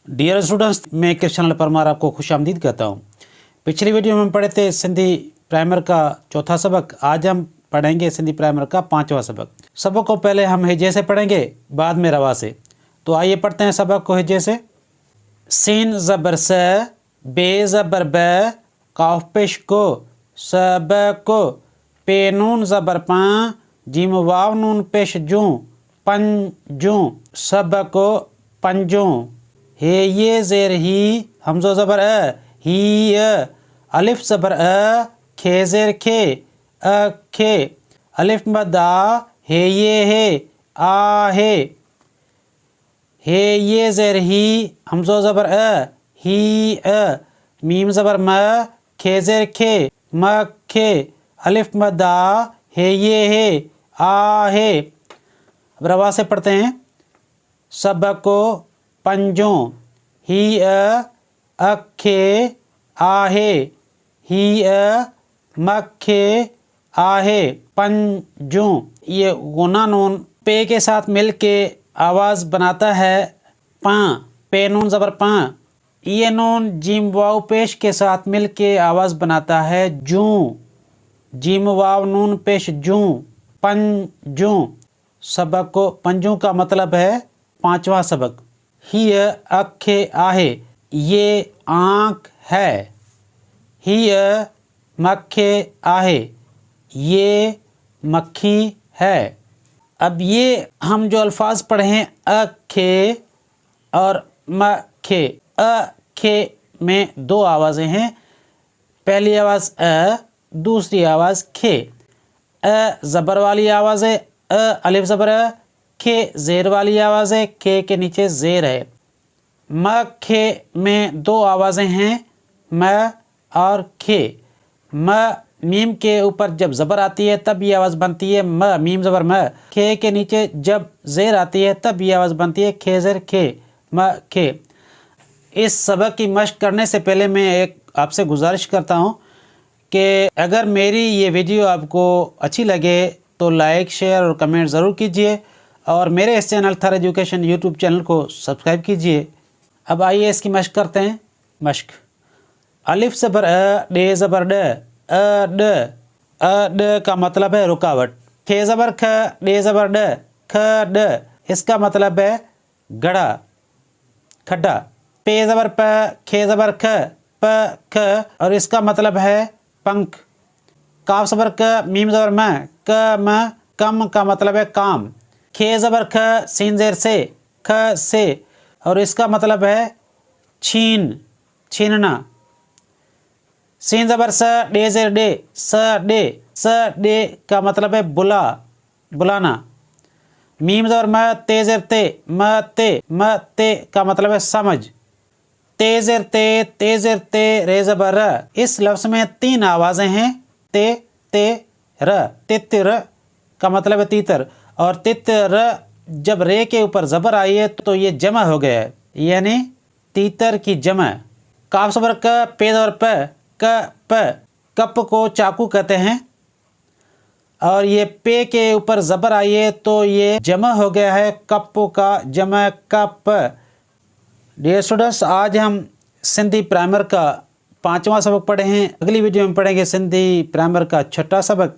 Dear students, मैं कृष्ण परमार आपको खुश आमदीद कहता हूँ। पिछली वीडियो में हम पढ़े थे सिंधी प्राइमर का चौथा सबक। आज हम पढ़ेंगे सिंधी प्राइमर का पांचवा सबक। सबक को पहले हम हिज्जे से पढ़ेंगे, बाद में रवा से। तो आइए पढ़ते हैं सबक को हिज्जे से। सीन ज़बर स, बे ज़बर ब, काफ पेश को, सब को, पे नून ज़बर पा, जीम वाव नून पेश जूं, पंजूं, सब को पंजूं। हे ये ज़ेर ही, हमज़ो ज़बर ही, अलिफ ज़बर खे ज़ेर खे, खे, अलिफ मदा, हे ये हे, आ हे ये ज़ेर ही, हमज़ो ज़बर ही, मीम ज़बर म, खे ज़ेर खे, म खे, अलिफ मदा, हे ये हे, आ हे। अब रवा से पढ़ते हैं। सब को पंजों, ही अखे आहे, ही मखे आहे, पंजों। ये गुना नून पे के साथ मिल के आवाज़ बनाता है पा, पे नून ज़बर पा। ये नून जीम वाव पेश के साथ मिल के आवाज़ बनाता है जूं, जीम वाव नून पेश जूं, पंजों। सबक को पंजों का मतलब है पांचवा सबक। ही अखे आहे, ये आँख है। ही मखे आहे, ये मक्खी है। अब ये हम जो अल्फाज पढ़े हैं अखे और मखे, अखे में दो आवाज़ें हैं। पहली आवाज़ दूसरी आवाज़ खे। ज़बर वाली आवाज़ है अलिफ ज़बर, खे ज़ेर वाली आवाज़ है, खे के नीचे ज़ेर है। मखे में दो आवाज़ें हैं, म और खे। म मीम के ऊपर जब ज़बर आती है तब ये आवाज़ बनती है म, मीम ज़बर म। खे के नीचे जब ज़ेर आती है तब ये आवाज़ बनती है खे ज़ेर खे, म खे। इस सबक की मश्क करने से पहले मैं एक आपसे गुजारिश करता हूँ कि अगर मेरी ये वीडियो आपको अच्छी लगे तो लाइक, शेयर और कमेंट ज़रूर कीजिए और मेरे इस चैनल थर एजुकेशन यूट्यूब चैनल को सब्सक्राइब कीजिए। अब आइए इसकी मश्क करते हैं। मश्क। अलिफ ज़बर डे ज़बर ड, ड का मतलब है रुकावट। खे ज़बर ख, डे ज़बर ड, ख ड, इसका मतलब है गड़ा, खड्डा। पे ज़बर प, खे ज़बर ख, प ख, और इसका मतलब है पंख। काफ ज़बर क, मीम ज़बर म, क म, कम का मतलब है काम। खे ज़बर ख, सीन ज़ेर से, ख से, और इसका मतलब है छीन, छीनना। सीन ज़बर स, डे ज़ेर डे, स डे, स डे का मतलब है बुला, बुलाना। मीम ज़बर म, ते ज़ेर ते, म ते का मतलब है समझ। ते ज़ेर ते, रे ज़बर र। इस लफ्ज़ में तीन आवाज़ें हैं, ते र। तितर का मतलब है तीतर, और तितर जब रे के ऊपर ज़बर आई है तो ये जमा हो गया है, यानी तीतर की जमा। काफ ज़बर क, पे ज़बर प, क प, कप को चाकू कहते हैं, और ये पे के ऊपर ज़बर आई है तो ये जमा हो गया है कप का, जमा कप। डियर स्टूडेंट्स, आज हम सिंधी प्राइमर का पांचवा सबक पढ़े हैं। अगली वीडियो में पढ़ेंगे सिंधी प्राइमर का छठा सबक।